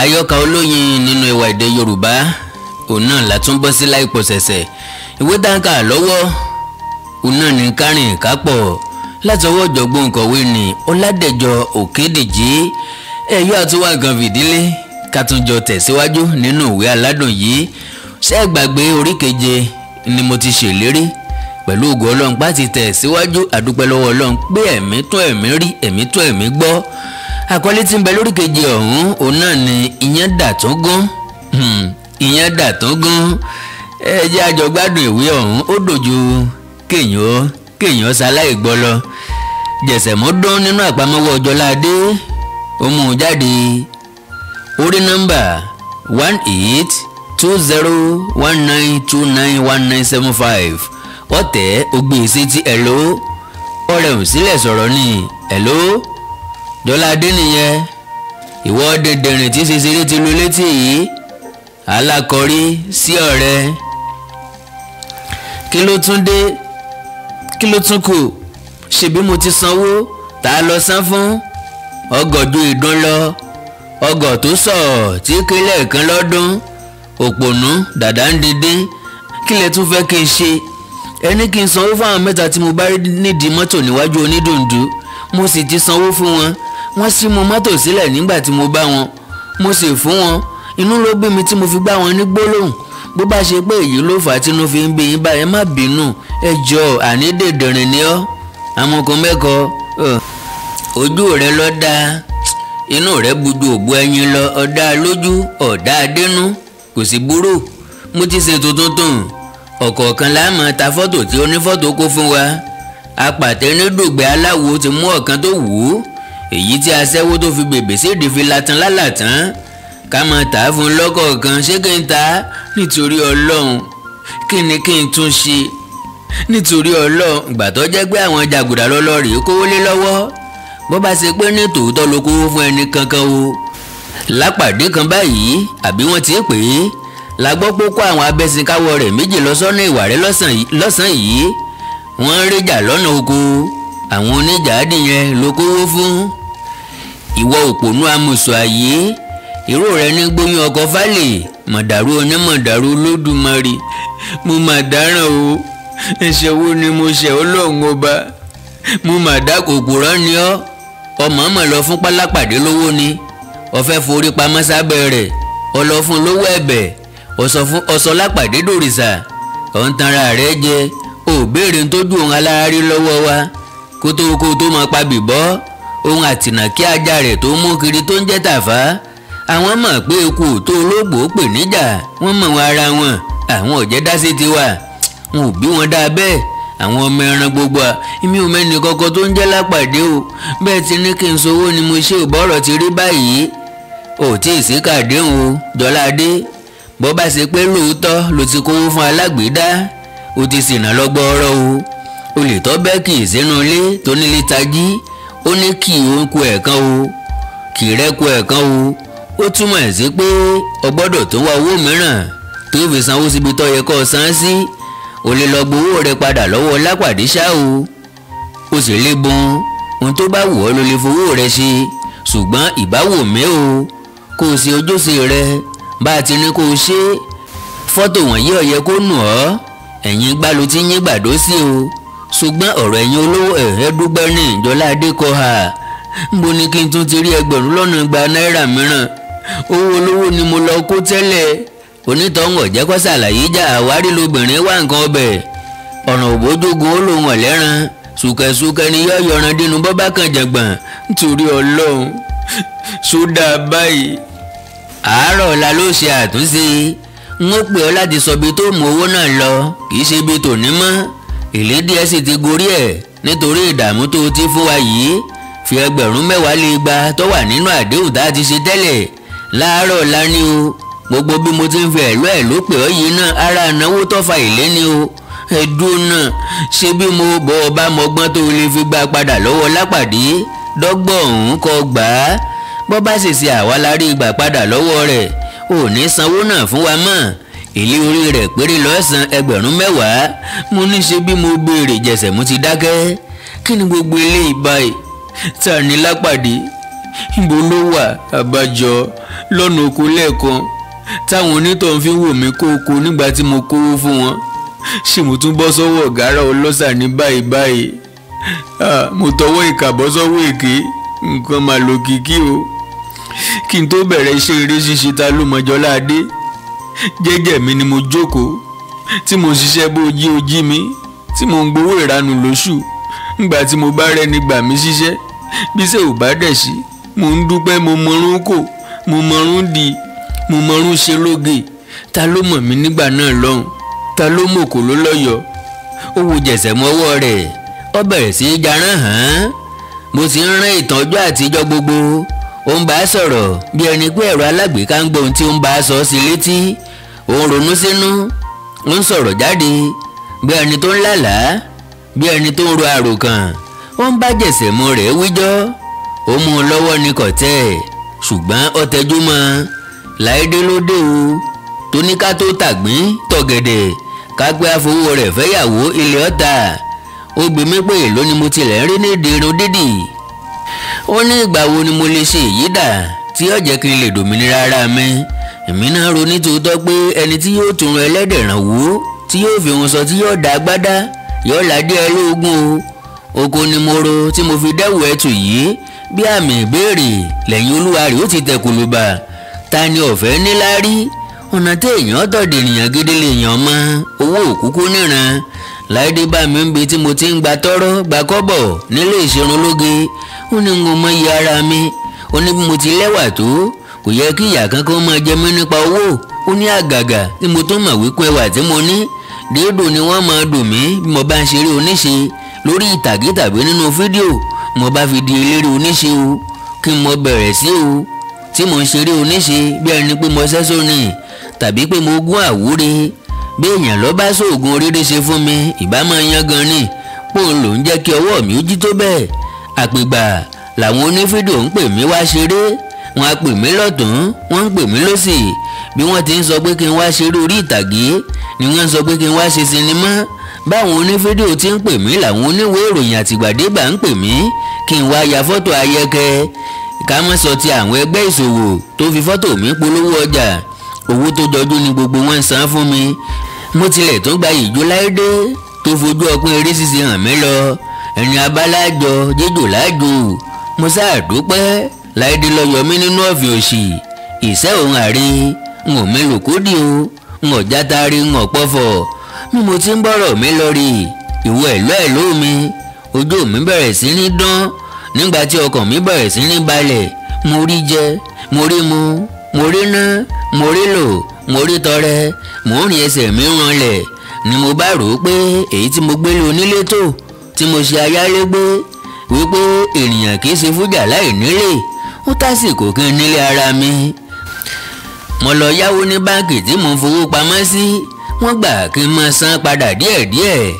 àyọkà olóyin nínú ìwà èdè Yorùbá òun náà látún bọ́ sí láìpọ̀ ṣẹ̀ṣẹ̀ ìwé táǹkà lọ́wọ́ òun náà ní kárìn kápọ̀ láti ọwọ́ ọ̀jọ̀gbọ́n kọ̀wé ní Ọládẹ̀jọ Òkédèjì ẹ̀yọ́ àtúwà nǹkan fìdílé ká tún jọ tẹ̀síwájú nínú ìwé aládùn yìí ṣé ẹ gbàgbé orí keje ni mo ti ṣèlérí pẹ̀lú ògo Ọlọ́run bá ti tẹ̀síwájú àdúpẹ́ lọ́wọ́ Ọlọ́run pé ẹ̀mí tún ẹ̀mí rí ẹ̀mí tún ẹ̀mí gbọ́ àkọlé tí ń bẹ lórí keje ọ̀hún òun náà ni Iyán Dàtúngún Iyán Dàtúngún ẹ jẹ́ a jọ gbádùn ìwé ọ̀hún ó dojú kéèyàn ṣaláì gbọ́ lọ jẹ̀sẹ̀mọ́dún nínú àpamọ́wọ́ Jolaade ó mú un jáde orí nọ́mbà 182019291975 ọ̀tẹ̀ ògbèsè ti ẹ̀ló ọ̀rẹ́ òun sílẹ̀ sọ̀rọ̀ ni ẹ̀ló Jolaade nìyẹn ìwọ dẹ̀dẹ̀rìn tí ṣeṣeré ti lu létí yìí alákọ̀rí sí ọ̀rẹ́ kí ló tún dé kí ló tún kù ṣebí mo ti sanwó tá a lọ san fún ọgọ̀dù ìdún lọ ọgọ̀ tó sọ̀ tí kílẹ̀ kan lọ́dún òpònú dàdá ń dídín kí lẹ tún fẹ́ kí n ṣe ẹni kí n sanwó fáwọn mẹ́ta tí mo bá rí nídìí mọ́tò níwájú onídùndú mo sì ti sanwó fún wọn wọ́n sì mú mọ́tò sílẹ̀ nígbà tí mo bá wọn mo sì fún wọn inú ló bí mi tí mo fi gbá wọn ní gbólóhùn bó bá ṣe pé èyí ló fà á tí inú fi ń bí yín báyẹn má bínú ẹ jọ̀ọ́ àní dèdèrìn ni ọ́ amọ̀kàn mẹ́kọ̀ọ́ ojú rẹ lọ dáa inú rẹ bujú òbú ẹyin lọ ọ̀dà lójú ọ̀dà adénú kò sí búrò mo ti ṣètò tuntun ọ̀kọ̀ọ̀kan láàmú ta fọ́tò tí onífọ́tò kó fún wa apàtẹ nídùgbẹ́ aláwo ti mú ọ̀kan tó wù ú èyí tí aṣẹ́wó tó fi bèbè sídìí fi latan lálàtán ká máa tà á fún lọ́kọ̀ọ̀kan ṣé kí n ta á nítorí Ọlọ́run kí ni kí n tún ṣe nítorí Ọlọ́run ìgbà tó jẹ́ pé àwọn jàgùdà lọ́lọ́rì kówó lé lọ́wọ́ bó bá ṣe pé ní tòótọ́ ló kówó fún ẹni kankan o lápàdé kan báyìí àbí wọ́n ti pè é la gbọ́ pé kó àwọn abẹ́sìnkáwọ́ rẹ̀ méjì lọ sọ́nà ìwà rẹ̀ lọ́sàn-án yìí wọ́n ń réjà lọ́nà oko àwọn oníjàádì yẹn ló kówó fún ìwọ òpònú amùsọ̀ àyè ìró rẹ ní gbóyún ọkọ̀ fálẹ̀ mọ̀dàrú onímọ̀dàrú Olódùmarè mo mà dáràn o ẹ̀ṣẹ̀ wo ni mo ṣẹ̀ Ọlọ́run ọba mo mà dá kòkòrò ni ọ́ ọmọ mọ̀ lọ fún pálápàdé lówó ni ọ̀fẹ́ forí pamọ́ sábẹ́ rẹ̀ ọlọ́ fún lówó ẹ̀bẹ̀ ọ̀sọ̀ lápàdé dòrìṣà ọ̀ǹtanra rẹ̀ jẹ ò béèrè ń tójú òun alárárí lọ́wọ́ wa kó tó máa pa bìbọ́ ohun àtìnàkí ajá rẹ̀ tó mú kiri tó ń jẹ́ Tàfá àwọn mọ̀ pé eku tó olóògbò pè níjà wọ́n mọ̀ wọn ara wọn àwọn ọ̀jẹ́ dá sí tiwa wọn ò bí wọn dáa bẹ́ẹ̀ àwọn ọmọ ẹran gbogbo èmi ò mẹ́ni kọ́kọ́ tó ń jẹ́ lápàdé o bẹ́ẹ̀ ti ní kí n sowó ni mo ṣe òbọ̀rọ̀ ti rí báyìí ò tí ì sí kàdéhùn o Jolaade bó bá ṣe pé lóòótọ́ ló ti kówó fún alágbèédá o ti sìnà lọ́gbọ́ọ́rọ́ o lè tọ́ bẹ́ẹ̀kì sínú ilé tó nílé tají ó ní kì í òǹkù ẹ̀kan o kì í rẹ́kù ẹ̀kan o ó túmọ̀ sí pé o gbọ́dọ̀ tó wá owó mìíràn tó fi sanwó síbi tó yẹ kó san sí o lè lọ gbowó rẹ padà lọ́wọ́ lápàdé ṣá o sì lè bọ́n ohun tó bá wù ọ́ ló lè fowó rẹ ṣe ṣùgbọ́n ìbáwò mẹ́ o kó o ṣe ojúṣe rẹ bá a ti ní kó o ṣe fọ́tò wọ̀nyí ó yẹ kó nù ọ́ ẹ̀yin gbá ló ti yín gbàdó sí o ṣùgbọ́n ọ̀rọ̀ ẹ̀yin olówó ẹ̀ẹ́dúgbẹ́ ní Jolaade kọ́ ha níbo ni kí n tún ti rí $1,200 mìíràn owó olówó ni mo lọ kó tẹ́lẹ̀ onítọ̀hún ọ̀jẹ́ kó ṣàlàyé jà àwárí lobìnrin wá nǹkan ọbẹ̀ ọ̀ràn òbójúgun ó lòun ọ̀lẹ́ran sùkẹ̀sùkẹ̀ ni yọ́ yọran dínú bọ́bá kan jàngbọ̀n nítorí Ọlọ́run sódà báyìí àárọ̀ ọ̀la ló ṣe àtúnṣe n ó pè ọ́ láti sọ ibi tó mú owó náà lọ kì í ṣe ibi tòní mọ́ èlé díẹ̀ sì ti gorí ẹ̀ nítorí ìdààmú tó ti fún wa yìí fi $10,000 lè gba tó wà nínú àdéhùn tá a ti ṣe tẹ́lẹ̀ láàárọ̀ ọ̀la ni o gbogbo bí mo ti ń fi ẹ̀lú pè ọ́ yìí náà ara ànáwó tó fa ìlé ni o ẹ̀dùn náà ṣé bí mo bọ́ ọ bá mọgbọ́n tó lè fi gbà padà lọ́wọ́ lápàdé dọ́gbọ̀n òun kọ gbà á bọ́ bá sì ṣe àwa la rí gbà padà lọ́wọ́ rẹ̀ ò ní sanwó náà fún wa mọ́ èlé orí rẹ̀ péré lọ́sàn $10,000 mo ní ṣe bí mo béèrè jẹ̀sẹ̀ mo ti dákẹ́ kí ni gbogbo eléyìí báyìí ta ni lápàdé ibo ló wà àbájọ lọ́nà oko lẹ́ẹ̀kan táwọn onítọ̀hún fi ń wò mí kókó nígbà tí mo kówó fún wọn. Ṣé mo tún bọ́ sọ́wọ́ ọ̀gárá ọlọ́ṣà ní báyìí? Mo tọwọ́ ìkà bọ́ sọ́wọ́ èké, nǹkan máa lò kìkì o. Kí n tó bẹ̀rẹ̀ iṣẹ́ eré ṣíṣe ta ló mọ Jọládé. Jẹ́jẹ́ mi ni mo jókòó tí mo ṣiṣẹ́ bó ojí mi tí mo ń gbowó ìranù lóṣù. Nígbà tí mo bá rẹ́ni gbà mí ṣiṣẹ́ bí ṣe ò bá dẹ̀ sí, mo ń dúpẹ́. mo mọrún kò, mo mọrún di, mo mọrún ṣe lóge. Ta ló mọ̀ mí nígbà náà lọ́hùn? Ta ló mọ̀ kò ló lọ́yọ̀? Ó wo jẹ̀sẹ̀ mọ́wọ́ rẹ̀, ó bẹ̀rẹ̀ sí í jarán hàn. Mo ti ń rán ìtọ́jú àtijọ́ gbogbo. Ó ń bá a sọ̀rọ̀ bí ẹni pé ẹ̀rọ alágbèéká ń gbọ́ ohun tí ó ń bá a sọ sí létí. Ó ń ronú sínú, ó ń sọ̀rọ̀ jáde bí ẹni tó ń lálàá, bí ẹni tó ń ro àròkàn. Ó ń bá jẹ̀sẹ̀ mọ́ rẹ̀ wíjọ́. Ó mú un lọ́wọ́ ní kọ̀tẹ́, ṣùgbọ́n ó tẹjú mọ́. Láìdé ló dé o, tó ní ká tó tàgbín tọ̀gẹ̀dẹ̀ ká gbé àfowó rẹ̀ fẹ́yàwó ilé ọ̀tà. Ó gbé mi pé èló ni mo tilẹ̀ ń rí nídìí irun dídì. Ó ní ìgbà wo ni mo lè ṣe èyí dà tí yóò jẹ́ kí n lè dòmìnira ara mi. Èmi náà ronú tòótọ́ pé ẹni tí yóò tún ẹlẹ́dẹ̀ ràn wò, tí yóò fi ohun sọ tí yóò dá gbádá, yóò ládé ẹ lóògùn o. Oko ni mo ro tí mo fi dẹ́wù ẹtù yìí bí àmì ìbéèrè lẹ́yìn olúwa rẹ̀ ó ti tẹ̀ kùlùbà. Ta ni ọ̀fẹ́ níláárí? Ọ̀nà tí èèyàn tọ̀dẹ̀ ènìyàn gidi lè yàn mọ́ owó òkúkú níran. Láìdé bá mi ń bi tí mo ti ń gba tọ́rọ́ gba kọ́bọ̀ nílé ìṣerun lóge. Ó ní n ò mọ iye ara mi. Ó ní bí mo ti lẹ́wà tó kò yẹ kí ìyà kankan máa jẹ mí nípa owó. Ó ní àgàgà tí mo tún mọ̀ wípé ẹwà tí mo ní déédò ni wọ́n máa dùn mí bí mo bá ń ṣeré oníṣe lórí ìtàgé tàbí nínú fídíò. Mo bá fi di eléré oníṣe o, kí n mo bẹ̀rẹ̀ sí o tí mo ń ṣeré oníṣe bí ẹni pé mo ṣẹ́sọ́ ni tàbí pé mo gún àwúre. Bí èèyàn lọ bá sóògùn oríire ṣe fún mi ìbá máa yan gan ni. Pòun ló ń jẹ́ kí ọwọ́ mi ó jí tó bẹ́ẹ̀. Àpègbà làwọn onífídíò ń pè mí wá ṣeré. Wọ́n á pè mí lọ́tún, wọ́n ń pè mí lósì. Bí wọ́n ti ń sọ pé kí n wá ṣeré orí ìtàgé ni wọ́n ń sọ pé kí n wá ṣe sinimá. Báwọn onífídíò ti ń pè mí làwọn oníwèé ìròyìn àtìgbàdégbà ń pè mí kí n wá ya fọ́tò ayẹkẹ. Ká má sọ ti àwọn ẹgbẹ́ ìṣòwò tó fi fọ́tò mi polówó ọjà. Owó tó jọjú ni gbogbo wọn ń san fún mi. Mo tilẹ̀ tún gba ìjó Láìdé tó fojú ọpọ́n eré ṣíṣe hàn mí lọ. Ẹni abálájọ jíjò lájò. Mo sáà dúpẹ́. Láìdé ló yọ mí nínú ọ̀fìn òṣì. Ìṣẹ́ òun àrí n ò mélòó kódì o, n ò játari n ò pọ̀fọ̀. Bí mo ti ń bọ̀rọ̀ mi lọ rí ìwọ ẹ̀lọ́ mi, ojú mi bẹ̀rẹ̀ sí ní dán. Nígbà tí ọkàn mi bẹ̀rẹ̀ sí ní balẹ̀, mo rí jẹ, mo rí mu, mo rí ná, mo rí lò, mo rí tọrẹ, mo ń rìn ẹsẹ̀ mi ranlẹ̀. Ni mo bá rò ó pé èyí tí mo gbélé onílé tó, tí mo ṣe ayálégbé, wípé ènìyàn kì í ṣe fújà láì nílé. Ó tásìkò kí n nílé ara mi. Mo lọ yáwó ní báǹkì tí mo fowó pamọ́ sí. Wọ́n gbà kí n máa san padà díẹ̀díẹ̀.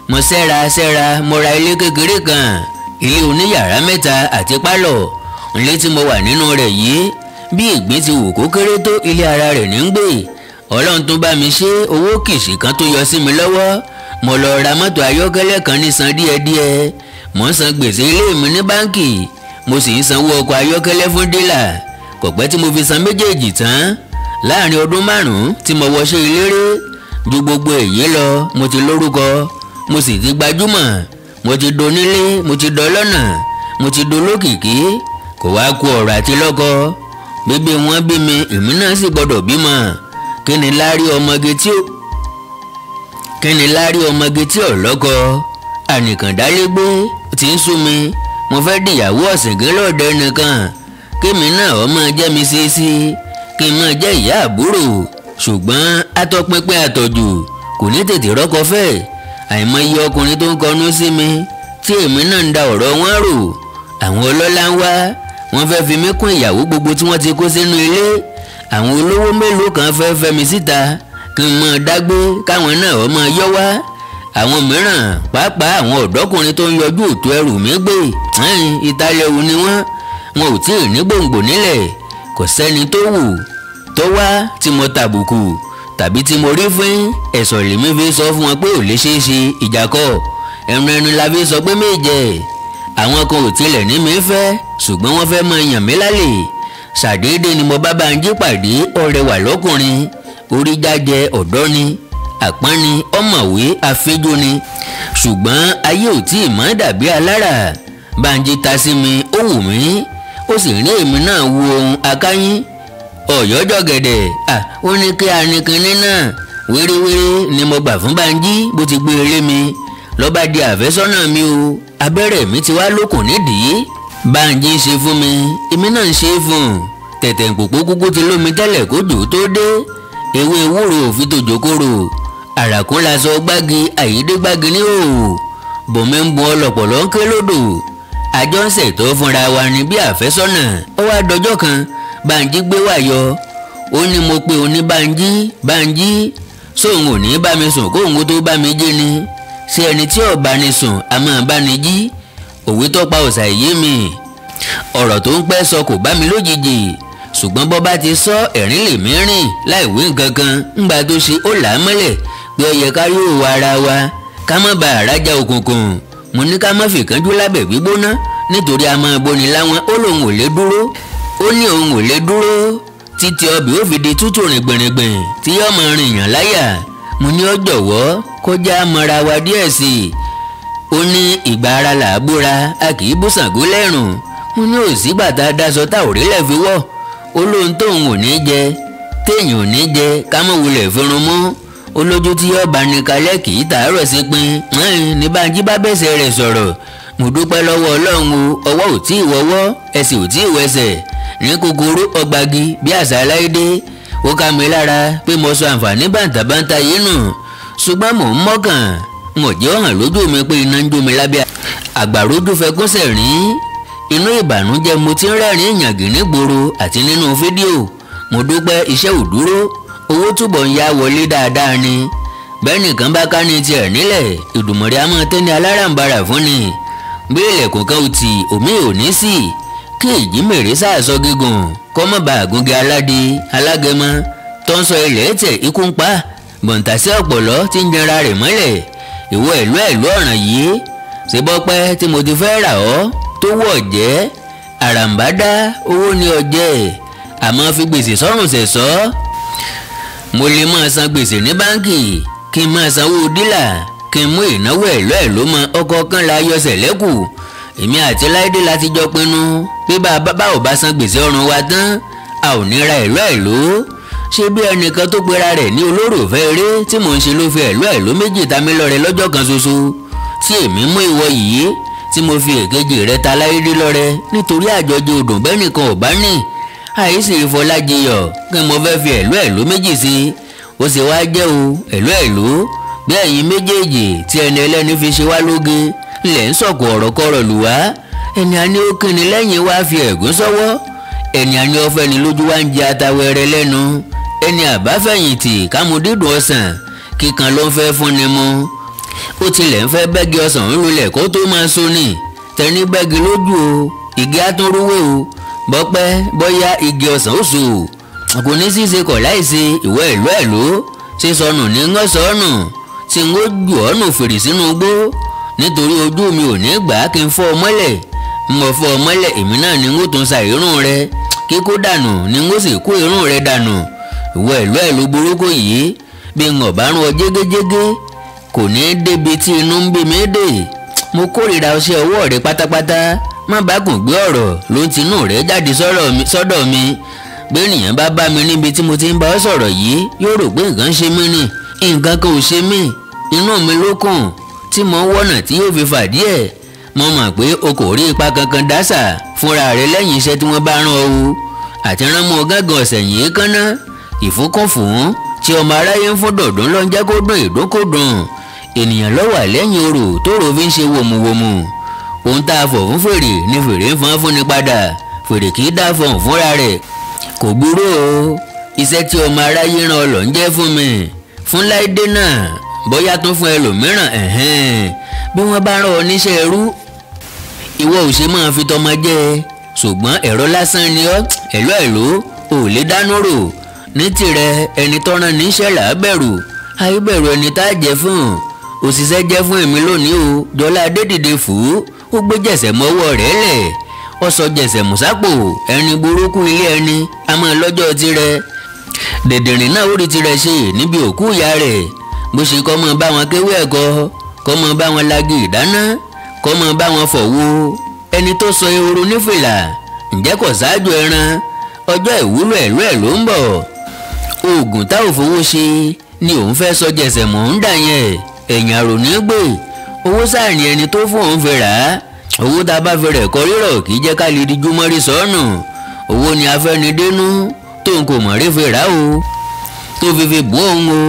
Mo ṣẹ́ra mo ra ilé kékeré kan, ilé oníyàrá 3 àti pálọ̀. Ilé tí mo wà nínú rẹ̀ yìí bí ìgbín ti wù kó kéré tó ilé ara rẹ̀ ní ń gbé. Ọlọ́run tún bá mi ṣe owó kìṣì kan tó yọ sí mi lọ́wọ́. Mo lọ ra mọ́tò ayọ́kẹ́lẹ́ kan ní san díẹ̀díẹ̀. Mo ń san gbèsè ilé mi ní báǹkì, mo sì ń sanwó ọkọ̀ ayọ́kẹ́lẹ́ fún dílà. Kò pẹ́ tí mo fi san méjèèjì tán. Láàrin ọdún 5 tí mo wọṣẹ́ eléré. Ju gbogbo èyí lọ, mo ti lórúkọ, mo sì ti gbajúmọ̀, mo ti donílé, mo ti dọlọ́nà, mo ti dolókìkí. Kò wá kù ọ̀rọ̀ àti lọ́kọ. Bíbí wọn bí mi, èmi náà sì gbọ́dọ̀ bímọ. Kí ni láárí ọmọge tí ò lọ́kọ? Ànìkàndálégbé ti ń sú mi. Mo fẹ́ dìyàwó ọ̀sìngín lọ́dọ̀ ẹnìkan. Kémi náà ọmọ jẹ́ mi sísí, kí n máa jẹ́ ìyá àbúrò. Ṣùgbọ́n atọ́pinpin àtọ̀jù kò ní tètè rọ́kọ fẹ́. Àìmọye ọkùnrin tó ń kọnú sí mi tí èmi náà ń da ọ̀rọ̀ wọn rò. Àwọn ọlọ́lá ń wá, wọ́n fẹ́ fi mí kún ìyàwó gbogbo tí wọ́n ti kó sínú ilé. Àwọn olówó mélòó kan fẹ́ fẹ́ mi síta kí n máa dágbé káwọn náà ó máa yọ́ wá. Àwọn mìíràn pàápàá àwọn ọ̀dọ́kùnrin tó ń yọjú òtó ẹrù mi gbé ìtàlẹ́wù ni wọ́n ò tí ì ní gbòǹgbò nílẹ̀. Kò sẹ́ni tó wù tó wá tí mo tàbùkù tàbí tí mo rí fín. Ẹ̀sọ̀ lèmi fi sọ fún wọn pé ò lè ṣeé ṣe ìjàkọ́. Ẹnu la fi sọ pé méje. Àwọn kan ò tilẹ̀ ní mi fẹ́, ṣùgbọ́n wọ́n fẹ́ máa yàn mí lálẹ́. ṣàdédé ni mo bá Bánjí pàdé. Ó rẹwà lọ́kùnrin, orí jájẹ, ọ̀dọ́ ni, àpọ́n ni, ọ̀mọ̀wé, afẹ́jọ́ ni, ṣùgbọ́n ayé ò tí ì mọ́ dàbí alára. Bánjí ta sí mi, ó wù mí, ó sì rí èmi náà wo ohun akáyín. Ọ̀yọ́jọ́ gẹ̀dẹ̀, ó ní kí anikinní náà. Wéréwéré ni mo gbà fún Bánjí bó ti gbé eré mi ló bá di àfẹ́sọ́nà mi o. Abẹ́rẹ́ mi ti wá lókun nídìí. Bánjí ń ṣe fún mi, èmi náà ń ṣe fún un. Tẹ̀tẹ̀ pòpó kúkú ti lómi tẹ́lẹ̀ kójò tó dé. Ewé ewúro ò fi tòjò kóró. Àràkún la sọ gbági, àyídé gbági ní òòrùn. Bòmí ń bu ọlọ́pọ̀lọ́ ń ké lódò. Àjọ ń ṣètò fúnra wa ní bí àfẹ́sọ́nà. Ó wá dọjọ́ kan, Bánjí gbé wá yọ. Ó ní mo pe òní Bánjí, sóun ò ní bá mi sùn kóun tó bá mi jí ni. Ṣé ẹni tí ò bá ní sùn a máa bá ní jí? Òwe tó pa òòṣà yé mi. Ọ̀rọ̀ tó ń pẹ́ sọ kò bá mi lójijì, ṣùgbọ́n bọ́ bá ti sọ ẹ̀rín lèmi rìn láì wí nǹkan kan. Ńgbà tó ṣe ó là á mọ́lẹ̀ pé ó yẹ ká yóò wá ara wa ká má ba àrájà òkùnkùn. Mo ní ká má fìkánjú lábẹ́ gbígbóná nítorí a máa boni láwọn. Ó lóun ò lè dúró, ó ní òun ò lè dúró títí ọbẹ̀ ó fi di tútù rìn gbìnrìngbìn tí yóò máa rìn yàn láyà. Mo ní ó jọ̀wọ́ kó já mọ́ra wa díẹ̀ sí i. Ó ní ìgbà ara là á búra, a kì í bú Ṣàngó lẹ́rùn. Mo ní òsì bàtà daṣọ tá ò rí lẹ̀ fi wọ̀. Ó lóhun tóun ò ní jẹ, téèyàn ò ní jẹ ká mọ̀ wulẹ̀ fẹ́ràn mọ́. Olójú tí yóò bá ní kalẹ̀ kì í tàárọ̀ sí pin. Ní Bánjí bá bẹ̀sẹ̀ rẹ̀ sọ̀rọ̀. Mo dúpẹ́ lọ́wọ́ Ọlọ́run o, ọwọ́ ò tí ì wọ́wọ́, ẹsẹ̀ ò tí ì wẹsẹ̀. Ní kúkúrú ọgbàgi bí àṣà Laide. Ó ká mi lára pé mo sọ àǹfààní bàǹtàbàǹtà yìí nù. Ṣùgbọ́n mò ń mọ́kàn, mo jẹ́ ó hàn lójú mi pé iná ń jó mi lábẹ́ àgbàrójú fẹkún sẹ̀rín. Inú ìbànújẹ́ mo ti ń rẹ́rìn ìyàngì nígboro àti nínú fídíò. Mo dúpẹ́ iṣẹ́ ò dúró, owó túbọ̀ ń yá wọlé dáadáa ni. Bẹ́ẹ̀ nìkan bá ká ní tiẹ̀ nílẹ̀, Ìdùmọ̀rẹ́ a máa tẹ́ni aláràǹbarà fún ni. Bí ilẹ̀kùn kan ò tì, omi ò ní sí. Kí ìjímèrè sáàsọ gígùn kọ́ mọ́ bá àgúnge aládé alágẹmọ tó ń sọ ilẹ̀ tẹ̀ ikú ń pa. Bọ̀ǹtàsí ọ̀pọ̀lọ́ ti ń jẹra rẹ̀ mọ́lẹ̀. Ìwọ ẹ̀lú ọ̀ràn yìí ṣe bọ́pẹ́ tí mo ti fẹ́ rà ọ́ tó wọ̀ jẹ́. Àràǹbádá owó ni ọjẹ́, àmọ́ fi gbèsè sọ́rùn ṣẹ̀ṣọ́. Mo lè máa san gbèsè ní báńkì kí n máa sanwó dílà, kí n mú ìnáwó ẹ̀lú mọ ọkọ̀ kan la yọsẹ̀ lẹ́kù. Èmi àti Laide láti jọ pinnu pé bá ò bá san gbèsè ọrùn wa tán, a ò ní ra ẹ̀lú. Ṣé bí ẹnìkan tó pera rẹ̀ ní olóròfẹ́ eré tí mò ń ṣe ló fi ẹ̀lú méjì ta mí lọ́rẹ lọ́jọ́ kan ṣoṣo, tí èmi mú ìwọ yìí tí mo fi èkejì rẹ ta Laide lọ́rẹ nítorí àjọjẹ odùn bẹ́ẹ̀ nìkan ò bá ní. Àìsí ìfọlájiyọ̀ kí mo fẹ́ fi ẹ̀lú méjì sí. Ó sì wá jẹ́ o ẹ̀lú bí ẹ̀yin méjèèjì tí ẹni ẹlẹ́ni fi ṣe wá lóge lẹ̀ ń sọ̀kò ọ̀rọ̀ kọ̀rọ̀ lù wá. Ẹni àní ó kíni lẹ́yìn wá fi ẹ̀gún sọ́wọ́. Ẹni àní ọ̀fẹ́ ni lójú wá ń jẹ atawẹrẹ lẹ́nu. Ẹni àbáfẹ̀yìntì kámúdídùn ọsàn kíkan ló ń fẹ́ fún ni mu. Ó tilẹ̀ ń fẹ́ bẹ́gi ọsàn ń lulẹ̀ kó tó máa so ni. Tẹni bẹ́gi lójú o, igi atúnrúwé o. Bọ́pẹ́ bọ́yá igi ọsàn ó so. Kò ní ṣíṣe kọ̀ láìsí ìwọ ẹ̀lú. Ṣé sọnù ní ń gọ́ sọ́nù tí ń jù ọ́nù fèrè sínú igbó. Nítorí ojú mi ò ní gbà kí n fọ́ ọ mọ́lẹ̀. Mo fọ́ ọ mọ́lẹ̀ èmi náà ni ń tún sa irun rẹ. Kíkó dànù ni ń sì kó irun rẹ dànù. Ìwọ ẹ̀lú burúkú yìí bí n ò bá rún ọ jégéjégé kò ní débi tí inú ń bí mi dé. Mo kórìíra ọṣẹ ọwọ́ rẹ pátápátá. Má bá gùn gbé ọ̀rọ̀ ló ń tinú rẹ jáde sọ́dọ̀ mi. Bí ènìyàn bá bá mi níbi tí mo ti ń bá ọ sọ̀rọ̀ yìí yóò rò pé nǹkan ṣe mí ni. Nǹkan kan ò ṣe mí, inú mi ló kùn tí mo ń wọ́nà tí yóò fi fà díẹ̀. Mo mọ̀ pé o kò rí ipa kankan dásà fúnra rẹ lẹ́yìn iṣẹ́ tí wọ́n bá rán ọ o. Àti rán mọ́ gángan ọ̀sẹ̀ yìí kánná. Ìfúnkúnfún tí ọmọ aráyé ń fún dọ̀dún ló ń jẹ́ kó dùn ìdúnkòdùn. Ènìyàn ló wà lẹ́yìn orò tó rò fi ń ṣe wòmùwòmù. Ohun tá a fọ̀ fún fèrè ni fèrè ń fọ́n fún ni padà. Fèrè kì í dá fọ̀hún fúnra rẹ̀. Kò burú o, iṣẹ́ tí ọmọ aráyé rán ọ lọ ń jẹ́ fún mi. Fún Laide náà bóyá tún fún ẹlòmíràn bí wọ́n bá rán ọ níṣẹ́ ẹrú. Ìwọ ò ṣe máa fi tọmọ jẹ, ṣùgbọ́n ẹ̀rọ lásán ni ọ́ ẹ̀lú ò lè dánú rò. Ní tirẹ̀ ẹni tọ́ran níṣẹ́ là á bẹ̀rù, àìbẹ̀rù ẹni tá a jẹ fún. Òṣìṣẹ́ jẹ́ fún èmi lónìí o. Jọládé dìde fù ú, ó gbé jẹ̀sẹ̀ mọ́wọ́ rẹ̀ lẹ̀. ó sọ jẹ̀sẹ̀mù sápò ẹni burúkú ilé ẹni a máa lọ́jọ́ tirẹ̀. dèdèrìn náà ó rí tirẹ̀ ṣe níbi òkú ìyá rẹ̀ bó ṣe kọ́ mọ́ bá wọn kéwé ẹ̀kọ́ kọ́ mọ́ bá wọn lagi ìdáná kọ́ mọ́ bá wọn fọ̀wọ́ ẹni tó sọ ehoro nífìlà ǹjẹ́ kò ṣáájú ẹran ọjọ́ ìwúlò ẹ̀lú ẹ̀ ló ń bọ̀. oògùn tá ò fowó ṣe ni òun fẹ́ sọ jẹ̀sẹ̀mù ń dà yẹn ẹ̀yìn àròní gbè owó sáàrin ẹni tó fún òun fi rà á owó tá a bá fi rẹ̀ kọ rírọ̀ kì í jẹ́ ká lè di júmọ́rí sọ́ọ̀nù owó ni afẹ́nidénú tó ń kò mọ̀ rí fi rà ó tó fi bú òun o.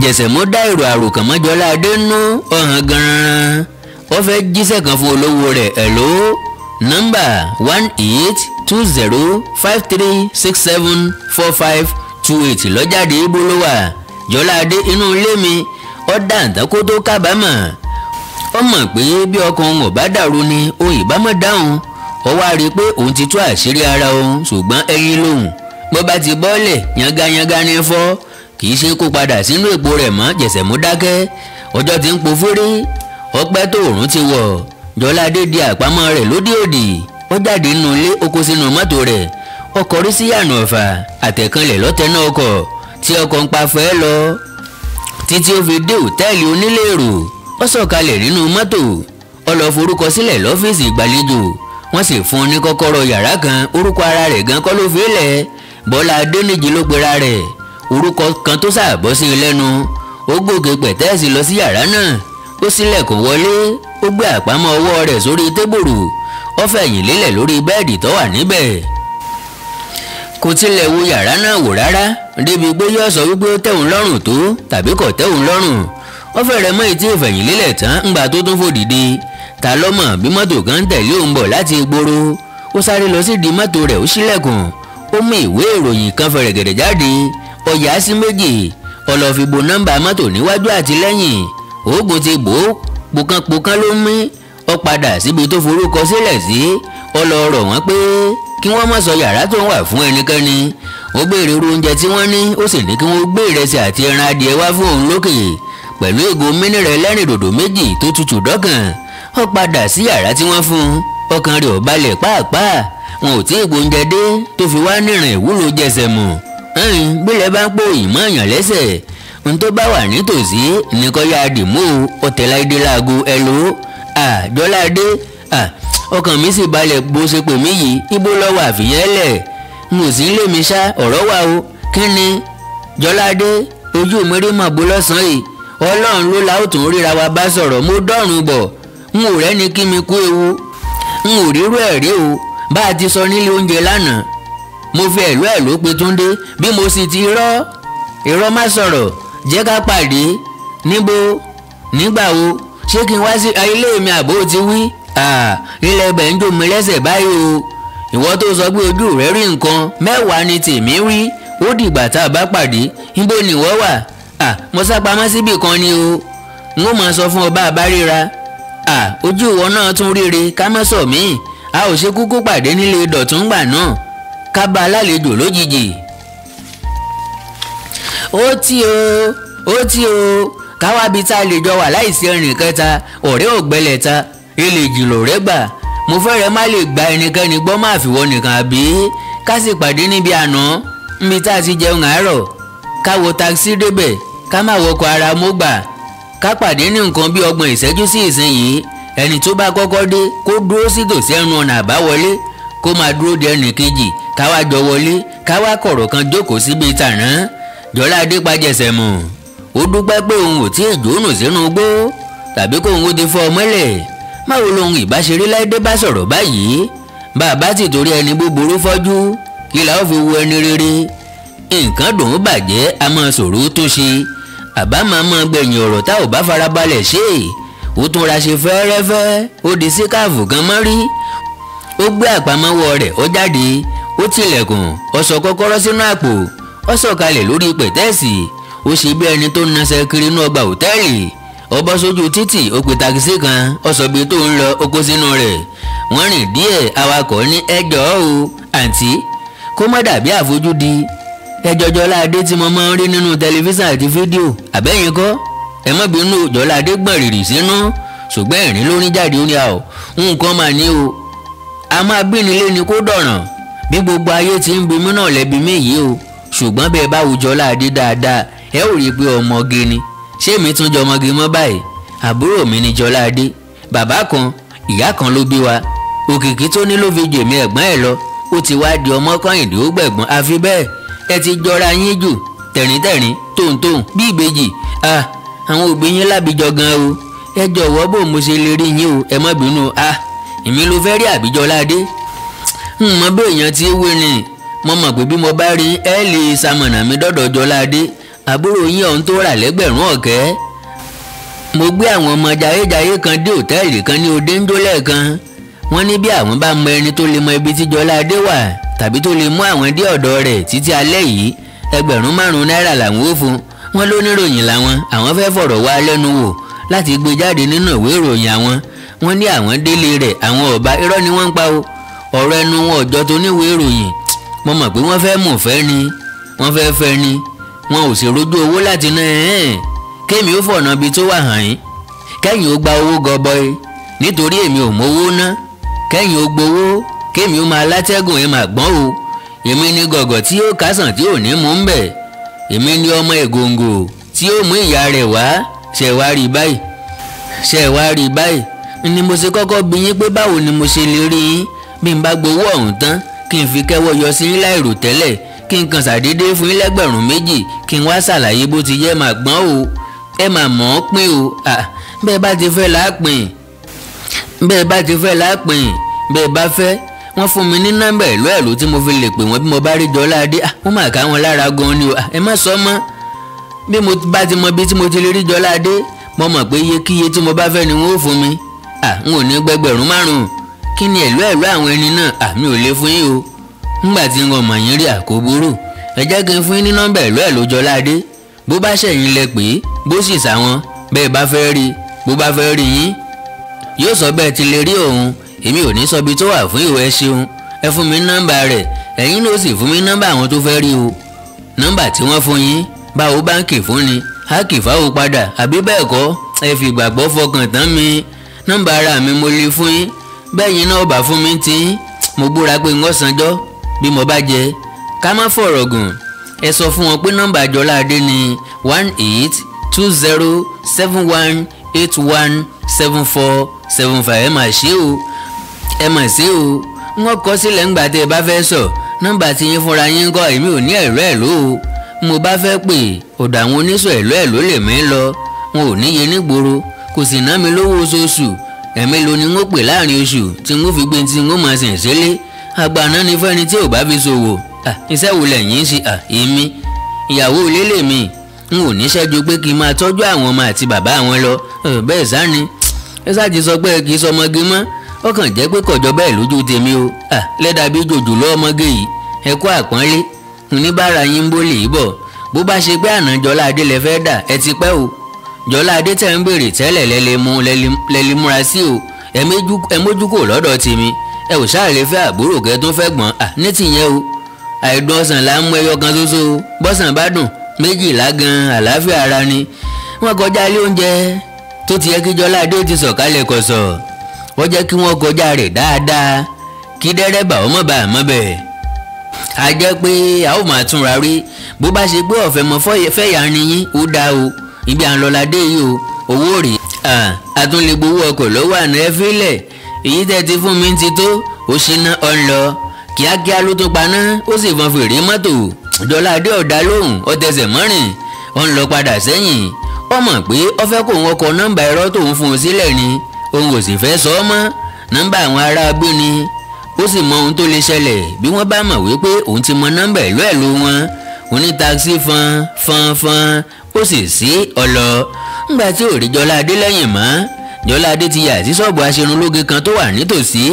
jẹ̀sẹ̀mù dá èrò àròkàn mọ́ Jọládé nú ọ̀hàn gan-an wọ́n fẹ́ jíṣẹ́ kan fún olówó rẹ̀ ẹ̀ló nọ́mbà 182053674528 lọ́jáde ibo ló wà. Jọládé inú ilé mi ó dáǹtà kó tó kábàámọ̀ ó mọ̀ pé bí ọkàn òun ò bá dàrú ni òun ìbámọ̀ dáhùn ó wá rí i pé òun ti tú àṣírí ara òun ṣùgbọ́n ẹyin lòun bó bá ti bọ́lẹ̀ yangayanga ní fọ́ kì í ṣe kó padà sínú èpo rẹ̀ mọ́. jẹ̀sẹ̀mù dákẹ́ ọjọ́ ti ń po fúrí ọpẹ́ tó òórùn ti wọ̀. Jọládé di àpamọ́ rẹ̀ lódì òdì ó jáde nínú ilé ó kó sínú mọ́tò rẹ̀ ó kọrí sí yànà ọ̀fà àtẹ̀kànlẹ̀ lọ́tẹ̀ná ọkọ̀ tí ọkọ̀ ń pa fẹ́ lọ títí ó fi dé òtẹ́ẹ̀lì onílé èrò ó sọ̀kalẹ̀ nínú mọ́tò ó lọ forúkọ sílẹ̀ lọ́fíìsì ìgbàlejò wọ́n sì fún un ní kọ́kọ́rọ́ yàrá kan orúkọ ara rẹ̀ gan kọ́ ló fi lẹ̀ Bọ́lá Adéníjì ló pera rẹ̀ orúkọ kan tó ṣàbọ̀ sí i lẹ́nu ó gòkè pẹ̀tẹ́ẹ̀sì lọ sí yàrá náà ó ṣílẹ̀kùn wọlé ó gbé àpamọ́ ọwọ́ rẹ̀ sórí tébùrù ó fẹ̀yìn lélẹ̀ lórí bẹ́ẹ̀dì tó wà níbẹ̀ kò tilẹ̀ wo yàrá náà wò rárá débi pé yóò sọ wípé ó tẹ́hùn lọ́rùn tó tàbí kò tẹ́hùn lọ́rùn ó fẹ́rẹ̀ mọ́ etí ìfẹ̀yìn lélẹ̀ tán ńgbà tó tún fò dìde ta ló mọ̀ bí mọ́tò kan tẹ̀lé òun bọ̀ láti ìgboro ó sáré lọ sí di mọ́tò rẹ̀ ó ṣílẹ̀kùn ó mú ìwé ìròyìn kan fẹ̀rẹ̀gẹ̀dẹ̀ jáde ó yà á sí méjì ó lọ fi bo nọ́mbà mọ́tò níwájú àti lẹ́yìn oògùn ti bò ó pòkánpòkán ló mí ó padà síbi tó forúkọ sílẹ̀ sí ó lọ rọ̀ wọ́n pé kí wọ́n má sọ yàrá tó ń wà fún ẹnikẹ́ni ó béèrè irú oúnjẹ tí wọ́n ní ó sì ní kí wọ́n gbé ìrẹsì àti ẹran adìẹ wá fún òun lókè pẹ̀lú ìgò mínírẹ̀ ẹlẹ́rìndòdò méjì tó tutù dọ́kàn ó padà sí yàrá tí wọ́n fún un ọkàn rẹ̀ ò balẹ̀ pàápàá wọn ò tí ì gbóúnjẹ dé tó fi wá nírìn ìwúlò jẹsẹ̀mù bílẹ̀ bá ń pò ìmọ̀ èèyàn lẹ́sẹ̀ n tó bá wà nítòsí nìkan yá dìmú ọ̀tẹ̀ Láìdé láago ẹ̀lò Jọládé ọkàn mi sì balẹ̀ bó ṣe pè mí yìí ibo lọ́wọ́ àfihàn lẹ̀ n ò sí lé mi ṣá ọ̀rọ̀ wà o kí ni Jọládé ojú mi rí màbó lọ́sàn-án yìí Ọlọ́run ló la ó tún ríra wa bá sọ̀rọ̀ mo dọ́rùn bọ̀ n ò rẹ́ni kí mi kú ewu n ò rírú ẹ̀ rí o bá a ti sọ nílé oúnjẹ lánàá mo fi ẹ̀lú ẹ̀ ló pe Túndé bí mo sì ti irọ́ má sọ̀rọ̀ jẹ́ ká pàdé níbo nígbà wo ṣé kí n wá sí ilé mi àbó ti wí ilẹ̀ ibẹ̀ ń jò mí lẹ́sẹ̀ báyìí o ìwọ tó sọ pé ojú rẹ rí nǹkan mẹ́wàá ni tèmi rí ó dìgbà tá a bá pàdé níbo ni ìwọ wà mo sápamọ́ síbì kan ni o n ó máa sọ fún ọba àbáríra ojú ìwọ náà tún ríre ká má sọ mí a ò ṣe kúkú pàdé nílé Dàtúngbà náà ká bá alálejò lójijì. ó tí o káwábi tá a lè jọ wà láìsí ẹnì kẹta ọ̀rẹ́ ògbẹ́lẹ̀ ta ilé ìjìnlò rẹ gbà mo fẹ́rẹ̀ má lè gba ẹnikẹ́ni gbọ́ máa fi wọ nìkan àbí ká sì pàdé níbi àná níbi tá a ti jẹun àárọ̀ ká wo takisí débẹ̀ ká má wọkọ̀ ara mọ́ gbà ká pàdé ní nǹkan bí 30 ìṣẹ́jú sí ìsinyìí ẹni tó bá kọ́kọ́ dé kó dúró sí tòsí ẹnu ọ̀nà àbáwọlé kó máa dúró de ẹnì kejì ká wá jọ wọlé ká wá kọ̀rọ̀ kan jókòó síbi tàná. Jọládé pàjẹsẹ̀mù ó dúpẹ́ pé òun ò tí ì jónù sínú igbó tàbí kóun ó ti fọ́ ọmọlẹ̀ máwo lohun ìbáṣeré Láìdé bá sọ̀rọ̀ báyìí bàbá ti torí ẹni búburú fọ́jú kí la ó fi wo ẹni rere nǹkan dùn ún bàjẹ́ a máa ṣòro tó ṣe àbámọ̀ máa gbẹ̀yìn ọ̀rọ̀ tá ò bá farabalẹ̀ ṣe ó tún ra ṣe fẹ́rẹ́fẹ́ ó di síkáàfù kan mọ́rí ó gbé àpamọ́wọ́ rẹ̀ ó jáde ó tilẹ̀kùn ó sọ kọ́kọ́rọ́ sínú àpò ó sọ̀kalẹ̀ lórí pẹ̀tẹ́ẹ̀sì ó ṣe bí ẹni tó ń nasẹ̀ kiri inú ọgbà òtẹ́ẹ̀lì ó bọ́ sójú títì ó pe takisí kan ó sọ bí tó ń lọ ó kó sínú rẹ̀ wọ́n rìn díẹ̀ awakọ̀ ní ẹjọ́ o àǹtí kó má dàbí àfojúdi ẹjọ́ Jọláadé tí mo máa ń rí nínú tẹlifíṣàn àti fídíò àbẹ́yìn kọ́ ẹ má bínú Jọláadé gbọ̀n rìrì sínú ṣùgbọ́n ẹ̀rín ló ní jáde ó ní àwọ̀ nǹkan máa ní o a máa bínilé ni kó dọ̀ràn bí gbogbo ayé ti ń bi mí náà lẹ́bi mí yìí o ṣùgbọ́n bẹ́ẹ̀ bá wo Jọláadé dáadáa ẹ ò rí i pé ọmọge ni ṣé mi tún jọ ọmọge mọ́ báyìí àbúrò mi ni Jọláadé bàbá kan ìyá kan ló bí wa òkìkí tó ní ló fi jèmi ẹ̀gbọ́n ẹ̀ lọ ó ti wá di ọmọ kọ́yìndé ó gbẹ̀gbọ́n àfi bẹ́ẹ̀ ẹ ti jọra yín jù tẹ̀ríntẹ̀rín tóńtóń bí ìbejì àwọn òbí yín lábìjọ gan o ẹ jọ̀wọ́ bò mo ṣe lè rí yín o ẹ má bínú èmi ló fẹ́ rí àbí Jọláadé mọ bí èèyàn ti wé ni mo mọ̀ pé bí mo bá rí ẹ lè ṣamọ̀nà mi dọ́dọ̀ Jọláadé àbúrò yín ọ̀hún tó rà lẹ́gbẹ̀rún ọ̀kẹ́ mo gbé àwọn ọmọ jayéjayé kan dé òtẹ́ẹ̀lì kan ní Odéńdó lẹ́ẹ̀kan wọ́n ní bí àwọn bá mọ ẹni tó lè mọ ibi tí Jọláadé wà tàbí tó lè mú àwọn dé ọ̀dọ̀ rẹ̀ títí alẹ́ yìí ẹgbẹ̀rún 5 náírà làwọn ó fún wọn lóníròyìn àwọn fẹ́ fọ̀rọ̀ wá lẹ́nu wò láti gbé jáde nínú ìwé ìròyìn wọ́n ní àwọn délé rẹ̀ àwọn ọba irọ́ ni wọ́n ń pa o ọ̀rọ̀ ẹnu wọn ọjọ́ tó níwèé ìròyìn mo mọ̀ pé wọ́n fẹ́ mú fẹ́ ni wọ́n fẹ́ fẹ́ ni wọn ò sì rojú owó láti ná kémi ó fọ̀nà ibi tó wà hàn yín kẹ́yìn ó gba owó gọbọi nítorí èmi ò mówó ná kẹ́yìn ó gbowó kémi ó máa látẹ́gùn ẹ̀ máa gbọ́n o èmi ni gọ̀gọ̀ tí ó kásàn tí ò ní mú ń bẹ̀ èmi ni ọmọ ègòǹgò tí ó mú ìyá rẹ̀ wá ṣe wá rí báyìí ni mo ṣe kọ́kọ́ bi yín pé báwo ni mo ṣe lè rí yín bí n bá gbowó ọ̀hún tán kí n fi kẹ́wọ́ yọ sí yín láìrò tẹ́lẹ̀ kí n kàn ṣàdédé fún yín lẹ́gbẹ̀rún 2 kí n wá ṣàlàyé bó ti yẹ máa gbọ́n o ẹ máa mọ̀ ọ́ pín o bẹ́ẹ̀ bá ti fẹ́ láàpín bẹ́ẹ̀ bá fẹ́ wọ́n fún mi ní nọ́mbà ẹ̀lú tí mo fi lè pè wọ́n bí mo bá rí Jọláadé wọ́n máa ká wọn lára gan ni o ẹ má sọ mọ́ bí mo bá ti mọ bí tí mo ti lè rí Jọláadé mo mọ̀ pé iyekíye tí mo bá fẹ́ ni wọ́n ó fún mi n ò ní gbẹgbẹ̀rún 5 kí ni ẹ̀lú àwọn ẹni náà mi ò lè fún yín o ńgbà tí n ò mọ̀ yín rí àkóbúrò ẹ jẹ́ kí n fún yín ní nọ́mbà ẹ̀lú Jọláadé bó bá ṣẹ̀yìn lẹ pé bó sì sáwọn bẹ́ẹ̀ bá fẹ́ rí bó bá fẹ́ rí yín yóò sọ bẹ́ẹ̀ ti lè rí òun èmi ò ní sọ bí tó wà fún ìwé ṣeun ẹ fún mi nọ́mbà rẹ̀ ẹ̀yin ló sì fún mi nọ́mbà àwọn tó fẹ́ rí o nọ́mbà tí wọ́n fún yín báwo báǹkì fún ni á kì fáwọn padà àbí bẹ́ẹ̀ kọ́ ẹ fi ìgbàgbọ́ fọkàn tán mi nọ́mbà ara mi mo lè fún yín bẹ́yìn náà bá fún mi tí mo búra pé ń sanjọ́ bí mo bá jẹ ká má fọ̀rọ̀ gùn ẹ sọ fún wọn pé nọ́mbà Jọláadé ni 182071817475 ẹ mà ṣe o wọ́n kọ sílẹ̀ ńgbà tẹ́ ẹ bá fẹ́ sọ nọ́mbà tí yín fúnra yín kọ́ èmi ò ní ẹ̀lú o mo bá fẹ́ pè ọ̀dọ̀ àwọn oníṣọ̀ ẹ̀lú lè mí lọ wọn ò níye nígboro kò sì ná mi lówó oṣooṣù ẹ̀mélòó ni wọ́n pè láàrin oṣù tí wọ́n fi gbé tí wọ́n máa sìn sílé àgbàná ni fẹ́ni tí ò bá fi ṣòwò iṣẹ́ wo lẹ́yìn ṣe èmi ìyàwó ilé mi n ò níṣẹ́ ju pé kí n máa tọ́jú àwọn ọmọ àti bàbá àwọn lọ bẹ́ẹ̀ sáni ẹ sáàjì sọ pé kì í sọmọge mọ́ ó kàn jẹ́ pé kọjọ bẹ́ẹ̀ lójú tèmi o lẹ́dàbí jòjòló ọmọge yìí ẹ kú àpọ́nlé oníbàárà yín ń bólè yìí bọ̀ bó bá ṣe pé àná Jọláadé lẹ fẹ́ dà ẹ ti pẹ́ o Jọláadé tẹ̀ ń béèrè tẹ́lẹ̀ lẹ́lẹ́ múra sí o ẹ mójú kò lọ́dọ̀ tèmi ẹ ò ṣáàlè fẹ́ àbúrò kẹ́ tó fẹ́ gbọ́n ní tìyẹn o àìdùn ọsàn là ń mú ẹyọ kan ṣoṣo bọ́sàn bá dùn 2 gan àlàáfíà ara ni wọ́n kọjá ilé oúnjẹ tó ti yẹ kí Jọláadé ti sọ̀kalẹ̀ kọ̀sọ̀ wọ́n jẹ́ kí wọ́n kọjá rẹ̀ dáadáa kí dẹ́rẹ́bà ọmọ bá àmọ́ bẹ̀. a jẹ́ pé a ó máa túnra rí bó bá ṣe pé ọ̀fẹ́ mọ́ fẹ́yà ni yín ó dá o ibi à ń lọ ládé yìí o owó rè a tún lè gbowó ọkọ̀ lọ́wọ́ àná ẹ fílẹ̀ èyí tẹ́ ti fún mi ti tó ó ṣínà ọ̀ ń lọ kíákíá ló tún paná ó sì fọn fèrè mọ́tò Jọláadé ọ̀dà lóhùn ó tẹsẹ̀ mọ́rìn ó ń lọ padà sẹ́yìn ó mọ̀ pé ó fẹ́ kó wọn kọ nọ́mbà ẹ̀rọ tóun fún un sílẹ̀ ni òun ò sì fẹ́ sọ ọ́ mọ́ nọ́mbà àwọn ará abú ni ó sì mọ ohun tó lè ṣẹlẹ̀ bí wọ́n bá mọ̀ wípé òun ti mọ nọ́mbà ẹ̀lú wọn oní takisí fọn ó sì sí ọlọ ńgbà tí ò rí Jọláadé lẹ́yìn mọ́ Jọláadé ti yà sí ṣọ́ọ̀bù aṣerunlóge kan tó wà nítòsí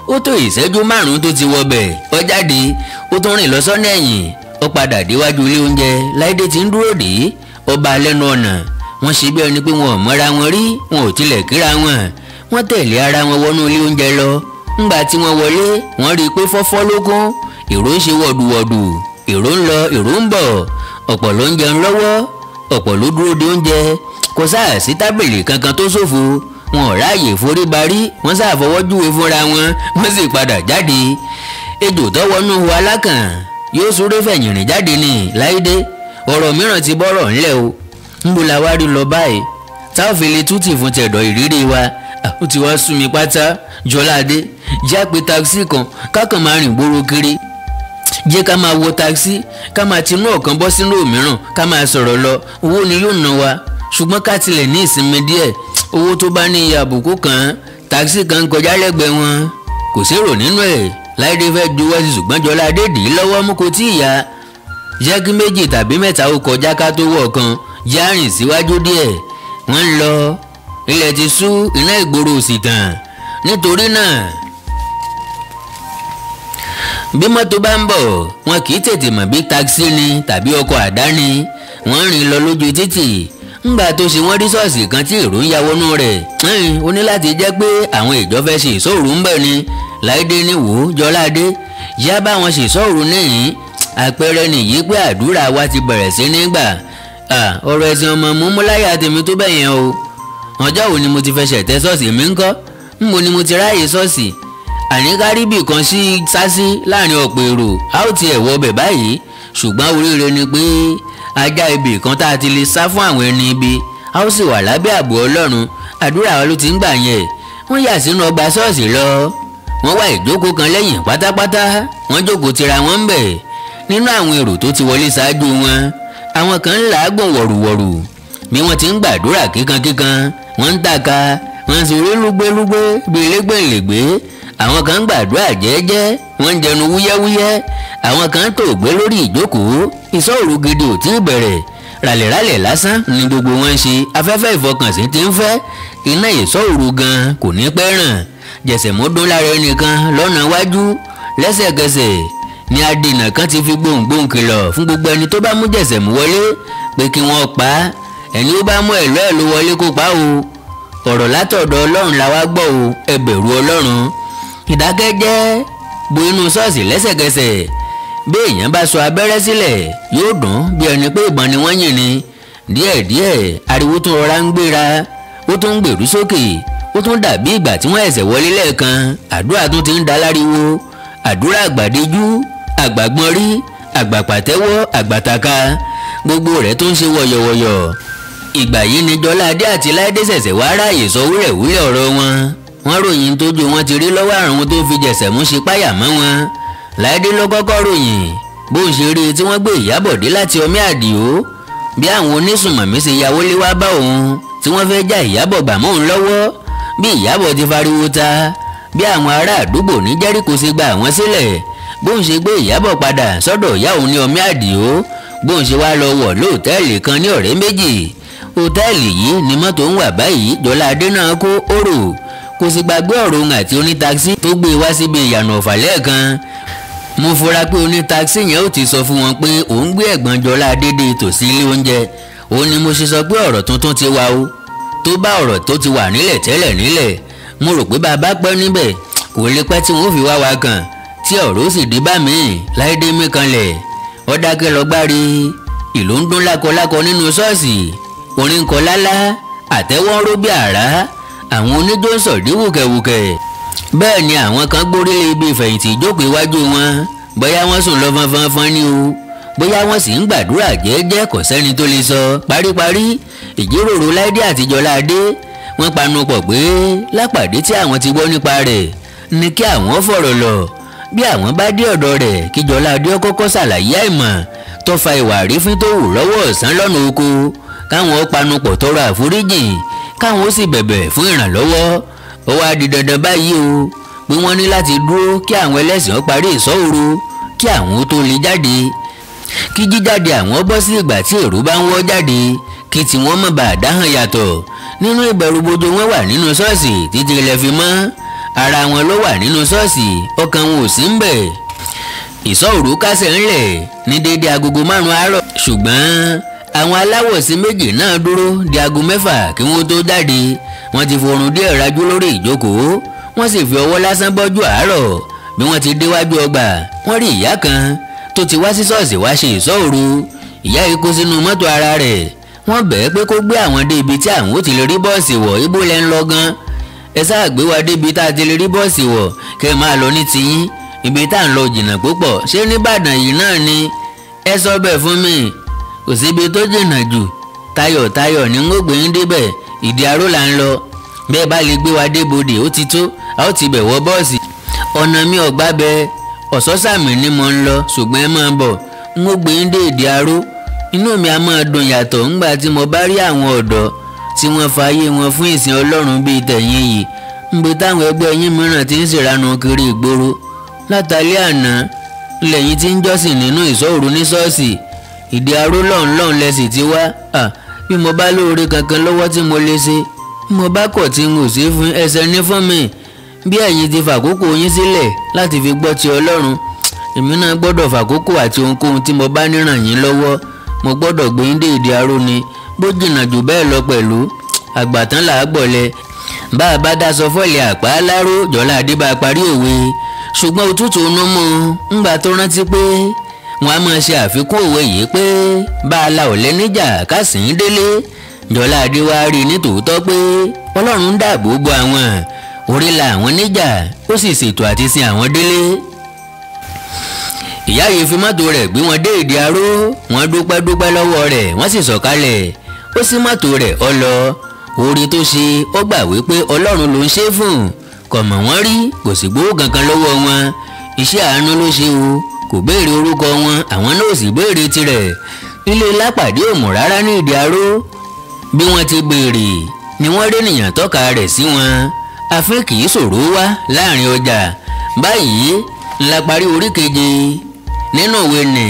ó tó ìṣẹ́jú 5 tó ti wọbẹ̀ ó jáde ó tún rìn lọ sọ́nà ẹ̀yìn ó padà déwájú ilé oúnjẹ Láìdé ti ń dúró dè é ó bá lẹ́nu ọ̀nà wọ́n ṣe bí ẹni pé wọn ò mọ́ra wọn rí wọn ò tilẹ̀ kíra wọ́n tẹ̀lé ara wọn wọnú ilé oúnjẹ lọ ńgbà tí wọ́n wọlé wọ́n rí i pé fọ́fọ́ ló kún èrò ń ṣe wọ̀dùwọ̀dù èrò ń lọ èrò ń bọ̀ ọ̀pọ̀ ló ń jẹun lọ́wọ́ ọ̀pọ̀ ló dúró de oúnjẹ kò sáà sí tábìlì kankan tó ṣòfò wọn ò ráàyè forí barí, wọ́n ṣàfọwọ́júwe fúnra wọn, wọ́n sì padà jáde. Ejò tó wọnú ihò alákàn yóò súré fẹ̀yìn rìn jáde ní Láìdé. Ọ̀rọ̀ mìíràn ti bọ́rọ̀ ńlẹ̀ o. Ńbo la wá rí lọ báyìí tá ò fi lè tútì fún tẹ̀dọ̀ ìrírí wa. Ó ti wá sú mi pátá. Jọládé, jẹ́ pé táksì kan kákan máa rìn gbòòrò kiri. Jẹ́ ká máa wọ táksì, ká máa tinú ọ̀kan bọ́ sínú òmíràn, ká máa sọ̀rọ̀ lọ. Owó ni yóò ná wa, ṣùgbọ́n ká tilẹ̀ ní ìsinmi díẹ̀. Owó tó bá ní iye àbùkù kan, táksì kan ń kọjá lẹ́gbẹ̀ẹ́ wọn, kò sérò nínú ẹ̀. Láìdé fẹ́ juwọ́ sí ṣùgbọ́n Jọládé dì í lọ́wọ́ mú kó tí ì yá. Jẹ́ kí méjì tàbí mẹ́ta ó kọjá ká tó wọ̀ kan, jẹ́ á rìn síwájú díẹ̀. Wọ́n ń lọ, ilẹ̀ ti ṣú, iná ìgboro sì tàn. Nítorí náà bí mọ́tò bá ń bọ̀, wọn kì í tètè mọ̀ bí táksì ni tàbí ọkọ̀ àdáni. Wọ́n rìn lọ lójú títì. Ńgbà tó ṣe wọ́n rí ṣọ́ọ̀ṣì kan tí èrò ń ya wọnú rẹ̀. Ó ní láti jẹ́ pé àwọn ìjọ fẹ́ ṣe ìṣòro ń bẹ̀ ni. Láìdé ní wò ó Jọládé, yá bá wọn ṣe ìṣòro níyìn. Àpẹẹrẹ nìyí pé àdúrà wa ti bẹ̀rẹ̀ sí nígbà. Ọ̀rọ̀ ẹ̀sìn ọmọ mú múláyà tèmi tó bẹ̀ yẹn o. Ọjọ́ wo ni mo ti fẹ́ ṣẹ̀tẹ́ ṣọ́ọ̀ṣì mi ń kọ́? Ńbo ni mo ti ráàyè ṣọ́ọ̀ṣì? Àní káríbì kan sí sásí láàrin ọ̀pọ̀ èrò, a ó tiẹ̀ wọ ọbẹ̀ báyìí. Ṣùgbọ́n oríire ni pé ajá ibì kan tá a ti lè sá fún àwọn ẹni ibi, a ó sì wà lábẹ́ ààbò Ọlọ́run. Àdúrà wa ló ti ń gbà yẹn. Wọ́n yà sínú ọgbà ṣọ́ọ̀ṣì lọ. Wọ́n wá ìjókòó kan lẹ́yìn pátápátá. Wọ́n jókòó tira wọn ń bẹ̀. Nínú àwọn èrò tó ti wọlé ṣáájú wọn, àwọn kan ń làágùn wọ̀rùwọ̀rù. Bí wọ́n ti ń gbàdúrà kíkankíkan, wọ́n ń tàka, wọ́n ń ṣeré lúgbélúgbé bíi lẹ́gbẹ̀lẹ́gbé. Àwọn kan ń gbàdúrà jẹ́ẹ́jẹ́, wọ́n ń jẹnu wúyẹ́wúyẹ́. Àwọn kan tò gbé lórí ìjókòó. Ìṣòro gidi ò tí ì bẹ̀rẹ̀. Ràlẹ̀ràlẹ̀ lásán ni gbogbo wọn ń ṣe. Afẹ́fẹ́ ìfọkànsìn ti ń fẹ́. Iná ìṣòro gan kò ní pẹ́ ràn. Jẹ̀sẹ̀mọ́dún lára ẹnìkan lọ́nà iwájú. Lẹ́sẹ̀kẹsẹ̀ ni adènà kan ti fi gbohùngbohùn kìlọ̀ fún gbogbo ẹni tó bá mú jẹ̀sẹ̀mú wọlé pé kí wọ́n pa á. Ẹni ó bá mú ẹ̀lọ́ ẹ̀ ló wọlé kó pa o. Ọ̀rọ̀ látọ̀dọ̀ Ọlọ́run la wá gbọ́ o. Ẹ bẹ̀rù Ọlọ́run. Ìdákẹ́jẹ́ bo inú ṣọ́ọ̀ṣì lẹ́sẹ̀kẹsẹ̀. Bí èèyàn bá sọ abẹ́rẹ́ sílẹ̀, yóò dùn bí ẹni pé ìbọn ni wọ́n yìn ni. Díẹ̀díẹ̀ ariwo tún rọra ń gbéra, ó tún ń gbèrú sókè, ó tún dàbí ìgbà tí wọ́n ẹ̀sẹ̀ wọlé lẹ́ẹ̀kan. Àdúrà tún ti ń da láriwo. Àdúrà àgbàdéjú, àgbàgbọ́nrí, àgbàpàtẹ́wọ́, àgbàtàka, gbogbo rẹ̀ tó ń ṣe wọ̀yọ̀wọ̀yọ̀. Ìgbà yìí ni Jọládé àti Láìdé ṣẹ̀ṣẹ̀ wá ráàyè sọ wúrẹ̀wúrẹ̀ ọ̀rọ̀ wọn. Wọ́n ròyìn tójú wọn ti rí lọ́wọ́ àrùn tó fi jẹ̀sẹ̀mú ṣe páyà mọ́ wọn. Láìdé ló kọ́kọ́ ròyìn bó ń ṣe rí tí wọ́n gbé Ìyábọ̀ dé láti Ọmí Àdìó. Bí àwọn onísùnmọ̀mí ṣe ya wọlé wá bá òun tí wọ́n fẹ́ já Ìyábọ̀ gbà mọ́ òun lọ́wọ́. Bí Ìyábọ̀ ti fariwo ta, bí àwọn ará àdúgbò ní Jẹ́ríkò ṣe gba àwọn sílẹ̀. Bó ń ṣe gbé Ìyábọ̀ padà sọ́dọ̀ ìyá òun ní Ọmí Àdìó. Bó ń ṣe wá lọ wọ̀ lóòtẹ́ẹ̀lì kan ní Ọ̀rẹ́ Méjì. Hòtẹ́ẹ̀lì yìí ni mọ́tò ń wà báyìí. Jọládé náà kó òrò. Kò sì gbàgbé ọ̀rọ̀ òun àti onítaksí tó gbé wá síbi ìyànà ọ̀fà lẹ́ẹ̀kan. Mo fura pé onítaksí yẹn ó ti sọ fún wọn pé òun gbé ẹ̀gbọ́n Jọládé dé tòsí ilé oúnjẹ. Òun ni mo ṣe sọ pé ọ̀rọ̀ tuntun ti wà o. Tó bá ọ̀rọ̀ tó ti wà nílẹ̀ tẹ́lẹ̀ nílẹ̀. Mo rò pé bàbá pẹ́ níbẹ̀ kò lè pẹ́ tí wọ́n fi wá wa kàn. Tí ọ̀rọ̀ ó sì dé bá mi, Láìdé mi kanlẹ̀. Ó dákẹ́ lọ gbárí. Ìlú ń dún lákọlákọ nínú ṣọ́ọ̀ṣì. Orin kọ lálá, àtẹ́wọ́ ń ró bí àrá. Àwọn oníjó ń sọ̀dí wùkẹ̀wùkẹ̀. Bẹ́ẹ̀ ni àwọn kan gbórí lé ibi ìfẹ̀yìntì ìjókòó iwájú wọn. Bóyá wọ́n sùn lọ fanfanfan ni o. Bóyá wọ́n sì ń gbàdúrà jẹ́ẹ́jẹ́ kò sẹ́ni tó lè sọ. Paríparí ìjíròrò Láìdé àti Jọládé. Wọ́n panupọ̀ pé lápàdé tí àwọn ti gbọ́ nípa rẹ̀ ni kí àwọn fọ̀rọ̀ lọ. Bí àwọn bá dé ọ̀dọ̀ rẹ̀ kí Jọládé kọ́kọ́ ṣàlàyé àìmọ̀ tó fa ìwà àrífín tó wù lọ́wọ́ ọ̀sán lọ́nà oko. Káwọn panupọ̀ tọrọ àforíjì, káwọn ó sì bẹ̀bẹ̀ fún ìrànlọ́wọ́. Ó wá di dandan báyìí o pé wọ́n ní láti dúró kí àwọn ẹlẹ́sìn ó parí ìṣọ́òru kí àwọn ó tó lè jáde. Kí jíjáde àwọn bọ́ sí ìgbà tí èrò bá ń wọ́ jáde, kí tí wọ́n má bàa dáhàn yàtọ̀. Nínú ìbẹ̀rùbojo wọn wà nínú ṣọ́ọ̀ṣì títí ilẹ̀ fi mọ́. Ara wọn ló wà nínú ṣọ́ọ̀ṣì, ọkàn wọn ò sí ń bẹ̀. Ìṣọ́òru kásẹ̀ ńlẹ̀ ní déédéé agogo 5 àárọ̀. Ṣùgbọ́n àwọn aláwọ̀sí méjì náà dúró di aago 6 kí wọ́n tó jáde. Wọ́n ti forun díẹ̀ rajú lórí ìjókòó. Wọ́n sì fi ọwọ́ lásán bọ́jú àárọ̀. Bí wọ́n ti déwájú ọgbà, wọ́n rí ìyá kan tó ti wá sí ṣọ́ọ̀ṣì wá ṣe ìṣọ́òru. Ìyá yìí kó sínú mọ́tò ara rẹ̀. wọ́n bẹ̀ẹ́ pé kó gbé àwọn dé ibi tí àwọn ó ti lè rí bọ́ọ̀sì wọ̀. ibo lẹ́ ń lọ gan? ẹ sáà gbé wa débi tá a ti lè rí bọ́ọ̀sì wọ̀ kẹ́ ẹ máa lọ ní tiyín. ibi tá à ń lọ jìnnà púpọ̀. ṣé nìbàdàn yìí náà ni? ẹ sọ bẹ́ẹ̀ fún mi. kò síbi tó jìnnà jù. tayọ̀tayọ̀ ni ń gbé yín débẹ̀. ìdí aró là ń lọ. bẹ́ẹ̀ bá lè gbé wa débodè ó ti tó. a ó ti bẹ̀ wọ bọ́ọ̀sì. ọ̀nà mi ò gbà bẹ́ẹ̀. ọ̀sọ́sàmì ni mo ń lọ ṣùgbọ́n ẹ máa bọ̀. ń gbé yín dé ìdí aró. inú mi a máa dùn yàtọ̀ ńgbà tí mo bá rí àwọn ọ̀dọ́ tí wọ́n fa ayé wọn fún ìsìn Ọlọ́run bíi tẹ̀yìn yìí. ńgbé táwọn ẹgbẹ́ yín mìíràn ti ń ṣèrànù kiri ìgboro. látàlẹ́ àná lẹ́yìn tí ń jọ́sìn nínú ìṣọ́òru ní ṣọ́ọ̀ṣì. ìdí aró lọ́nlọ́n lẹ́sìn ti wá. bí mo bá lóore kankan lọ́wọ́ tí mo lè ṣe bí mo bá kọ̀ tí n ò sí fún ẹsẹ̀ ní fún mi. bí ẹ̀yin ti fàkókò yín sílẹ̀ láti fi gbọ́ ti Ọlọ́run, èmi náà gbọ́dọ̀ fàkókò àti ohunkóhun tí mo bá níràn yín lọ́wọ́. mo gbọ́dọ̀ gbé yín dé ìdí aró ni. bó jìnnà jù bẹ́ẹ̀ lọ pẹ̀lú àgbàtán là á gbọ̀lẹ̀. bá a bá daṣọ fọ́ọ̀lì àpá aláró Jọláadé bá a parí òwe. ṣùgbọ́n òtútù inú mú ńgbà tó rántí pé wọ́n á máa ṣe àfikún òwe yìí pé bá a la ọ̀lẹ níjà ká sì ń délé. Jọláadé wá rí i ní tòótọ́ pé Ọlọ́run ń dáàbò bo àwọn, orí la àwọn níjà, ó sì ṣètò àti sin àwọn délé. ìyá yìí fi mọ́tò rẹ̀ gbé wọn dé ìdí aró. wọ́n dúpẹ́ lọ́wọ́ rẹ̀, wọ́n sì sọ̀kalẹ̀. ó ṣí mọ́tò rẹ̀ ó lọ. orí tó ṣe ó gbà wípé Ọlọ́run ló ń ṣe fún. kò mọ̀ wọ́n rí, kò sì gbowó kankan lọ́wọ́ wọn. iṣẹ́ àánú ló ṣe o. kò béèrè orúkọ wọn, àwọn náà sì béèrè tirẹ̀. ilé lápàdé ò mọ̀ rárá ní ìdí aró. bí wọ́n ti béèrè ni wọ́n rí ènìyàn tọ́ka rẹ̀ sí wọn. afẹ́ kì í ṣòro wá láàrin ọjà. báyìí ńlá parí orí keje nínú òwe nì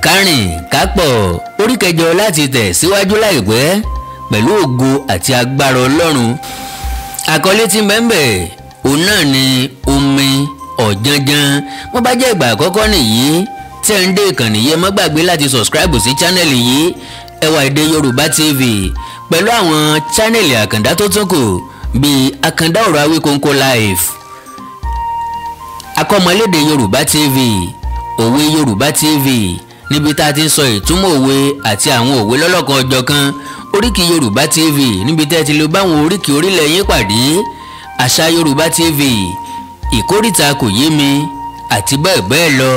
kárìn kápọ̀. orí kẹjọ láti tẹ̀ síwájú láìpẹ́ pẹ̀lú ògo àti agbára Ọlọ́run. àkọlé tí bẹ́ẹ̀ òun náà ni omi ọ̀janjan. wọ́n bá jẹ́ ìgbà àkọ́kọ́ nìyí tí ẹ̀ ń dé ìkànnì yẹn, má gbàgbé láti subscribe sí channel yìí Ẹwà Èdè Yorùbá TV pẹ̀lú àwọn channel àkàndá tó tún kù bíi Àkàndá Ọ̀rọ̀ Awíkonko Live, Akọ́mọlédè Yorùbá TV, Òwe Yorùbá TV níbi tá a ti ń sọ ìtumọ̀ òwe àti àwọn òwe lọ́lọ́kan ọjọ́kan, Oríkì Yorùbá TV níbi tẹ́ ti lè bá àwọn oríkì orílẹ̀ yín pàdé, Àṣà Yorùbá TV, Ìkórìtà Kò Yé Mi àti bẹ́ẹ̀ bẹ́ẹ̀ lọ.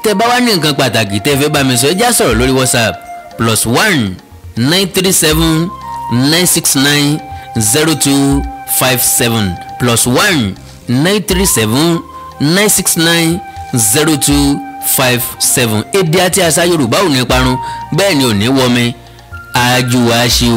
tẹ́ bá wá ní nǹkan pàtàkì tẹ́ fẹ́ bá mi sọ, ẹ já sọ̀rọ̀ lórí WhatsApp +1 937 969 0257 +1 937 969 0257. èdè àti àṣà Yorùbá ò ní parun, bẹ́ẹ̀ ni ò ní wọmi. àjùwà ṣe o.